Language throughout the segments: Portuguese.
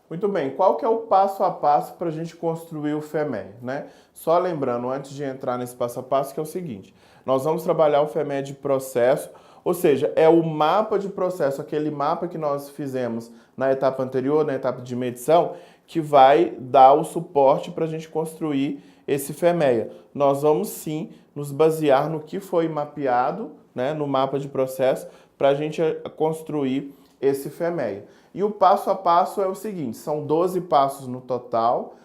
Muito bem, qual que é o passo a passo para a gente construir o FEMEA, né? Só lembrando, antes de entrar nesse passo a passo, que é o seguinte, nós vamos trabalhar o FEMEA de processo, ou seja, é o mapa de processo, aquele mapa que nós fizemos na etapa anterior, na etapa de medição, que vai dar o suporte para a gente construir esse FEMEA. Nós vamos sim nos basear no que foi mapeado, né, no mapa de processo, para a gente construir esse FEMEA. E o passo a passo é o seguinte, são 12 passos no total,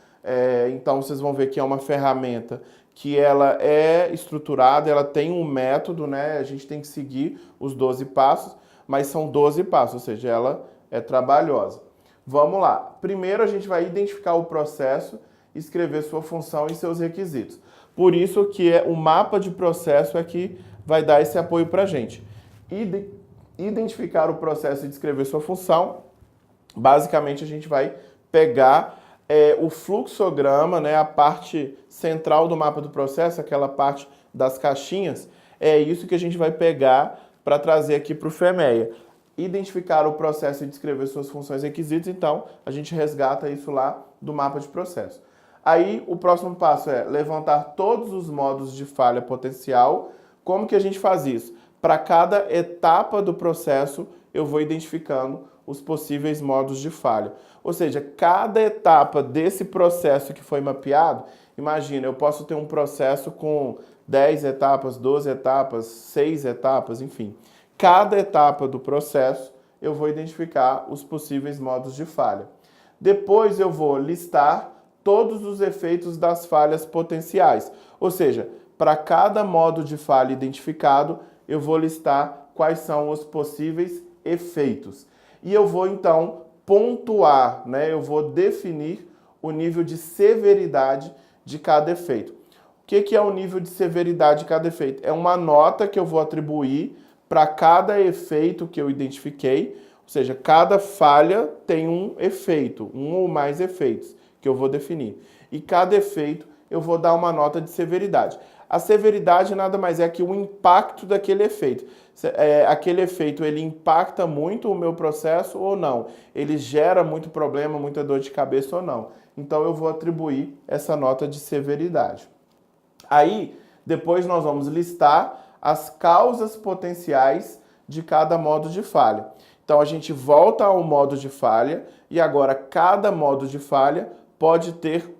então vocês vão ver que é uma ferramenta que ela é estruturada, ela tem um método, né? A gente tem que seguir os 12 passos, mas são 12 passos, ou seja, ela é trabalhosa. Vamos lá. Primeiro a gente vai identificar o processo, escrever sua função e seus requisitos. Por isso que o mapa de processo é que vai dar esse apoio para a gente. Identificar o processo e descrever sua função, basicamente a gente vai pegar o fluxograma, né, a parte central do mapa do processo, aquela parte das caixinhas, é isso que a gente vai pegar para trazer aqui para o FEMEA. Identificar o processo e descrever suas funções e requisitos, então a gente resgata isso lá do mapa de processo. Aí o próximo passo é levantar todos os modos de falha potencial. Como que a gente faz isso? Para cada etapa do processo, eu vou identificando os possíveis modos de falha. Ou seja, cada etapa desse processo que foi mapeado, imagina, eu posso ter um processo com 10 etapas, 12 etapas, 6 etapas, enfim. Cada etapa do processo, eu vou identificar os possíveis modos de falha. Depois eu vou listar todos os efeitos das falhas potenciais. Ou seja, para cada modo de falha identificado, eu vou listar quais são os possíveis efeitos. E eu vou, então, pontuar, né? Eu vou definir o nível de severidade de cada efeito. O que é o nível de severidade de cada efeito? É uma nota que eu vou atribuir para cada efeito que eu identifiquei, ou seja, cada falha tem um efeito, um ou mais efeitos que eu vou definir. E cada efeito eu vou dar uma nota de severidade. A severidade nada mais é que o impacto daquele efeito. Aquele efeito, ele impacta muito o meu processo ou não? Ele gera muito problema, muita dor de cabeça ou não? Então eu vou atribuir essa nota de severidade. Aí, depois nós vamos listar as causas potenciais de cada modo de falha. Então a gente volta ao modo de falha e agora cada modo de falha pode ter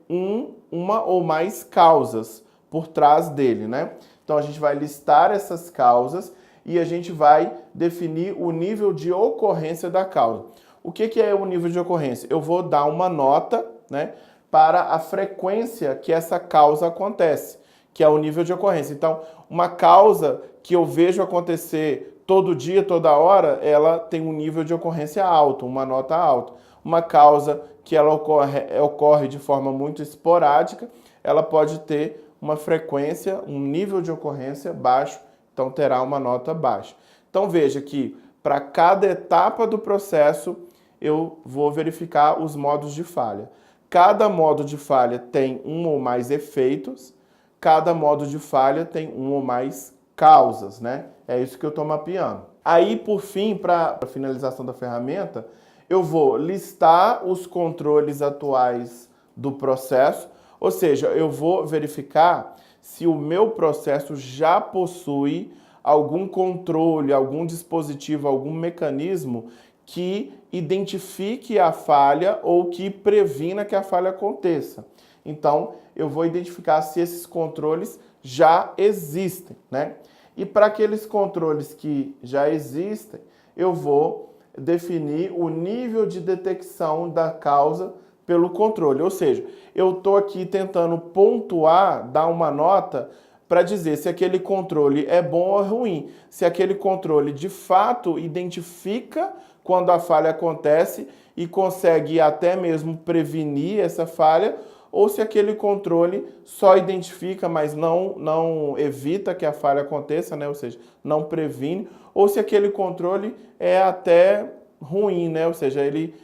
uma ou mais causas por trás dele, né? Então a gente vai listar essas causas e a gente vai definir o nível de ocorrência da causa. O que é o nível de ocorrência? Eu vou dar uma nota, né, para a frequência que essa causa acontece, que é o nível de ocorrência. Então, uma causa que eu vejo acontecer todo dia, toda hora, ela tem um nível de ocorrência alto, uma nota alta. Uma causa que ela ocorre de forma muito esporádica, ela pode ter uma frequência, um nível de ocorrência baixo, então terá uma nota baixa. Então veja que para cada etapa do processo eu vou verificar os modos de falha. Cada modo de falha tem um ou mais efeitos, cada modo de falha tem um ou mais causas, né? É isso que eu estou mapeando. Aí, por fim, para a finalização da ferramenta, eu vou listar os controles atuais do processo, ou seja, eu vou verificar se o meu processo já possui algum controle, algum dispositivo, algum mecanismo que identifique a falha ou que previna que a falha aconteça. Então, eu vou identificar se esses controles já existem, né? E para aqueles controles que já existem, eu vou definir o nível de detecção da causa pelo controle. Ou seja, eu estou aqui tentando pontuar, dar uma nota para dizer se aquele controle é bom ou ruim. Se aquele controle de fato identifica quando a falha acontece e consegue até mesmo prevenir essa falha, ou se aquele controle só identifica, mas não evita que a falha aconteça, né? Ou seja, não previne, ou se aquele controle é até ruim, né? Ou seja, ele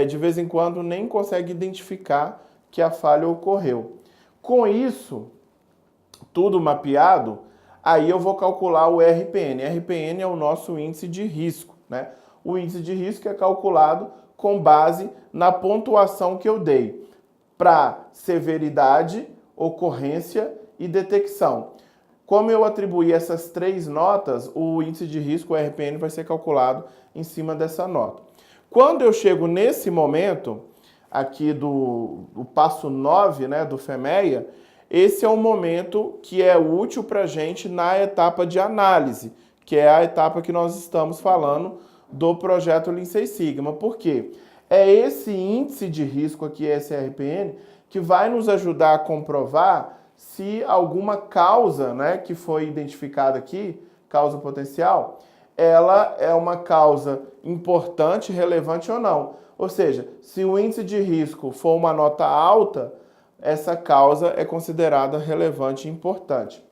de vez em quando nem consegue identificar que a falha ocorreu. Com isso, tudo mapeado, aí eu vou calcular o RPN. RPN é o nosso índice de risco, né? O índice de risco é calculado com base na pontuação que eu dei para severidade, ocorrência e detecção. Como eu atribuí essas 3 notas, o índice de risco, o RPN, vai ser calculado em cima dessa nota. Quando eu chego nesse momento, aqui do passo 9, né, do FEMEA, esse é o momento que é útil para a gente na etapa de análise, que é a etapa que nós estamos falando do projeto Lean Six Sigma. Por quê? É esse índice de risco aqui, esse RPN, que vai nos ajudar a comprovar se alguma causa, né, que foi identificada aqui, causa potencial, ela é uma causa importante, relevante ou não. Ou seja, se o índice de risco for uma nota alta, essa causa é considerada relevante e importante.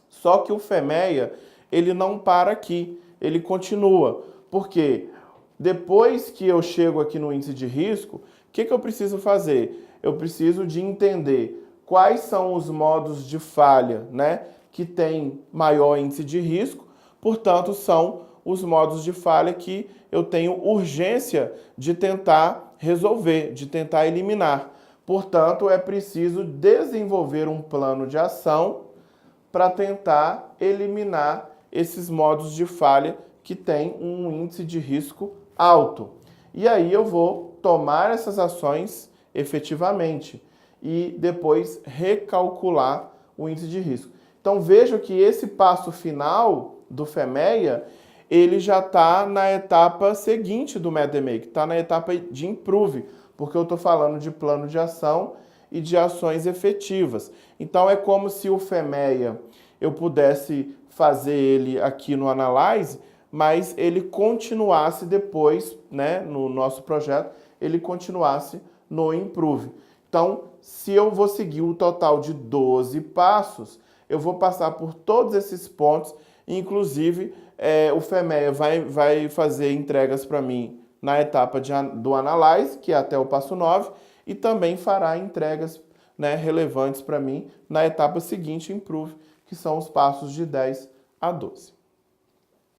Só que o FEMEA, ele não para aqui, ele continua. Por quê? Depois que eu chego aqui no índice de risco, o que eu preciso fazer? Eu preciso de entender quais são os modos de falha, né, que tem maior índice de risco, portanto, são os modos de falha que eu tenho urgência de tentar resolver, de tentar eliminar. Portanto, é preciso desenvolver um plano de ação para tentar eliminar esses modos de falha que têm um índice de risco alto. E aí eu vou tomar essas ações efetivamente e depois recalcular o índice de risco. Então veja que esse passo final do FEMEA, ele já está na etapa seguinte do MEDMAKE, está na etapa de Improve, porque eu estou falando de plano de ação e de ações efetivas. Então é como se o FEMEA eu pudesse fazer ele aqui no Analyze, mas ele continuasse depois, né, no nosso projeto, ele continuasse no Improve. Então, se eu vou seguir o total de 12 passos, eu vou passar por todos esses pontos, inclusive o FEMEA vai fazer entregas para mim na etapa do Analyze, que é até o passo 9, e também fará entregas, né, relevantes para mim na etapa seguinte, Improve, que são os passos de 10 a 12.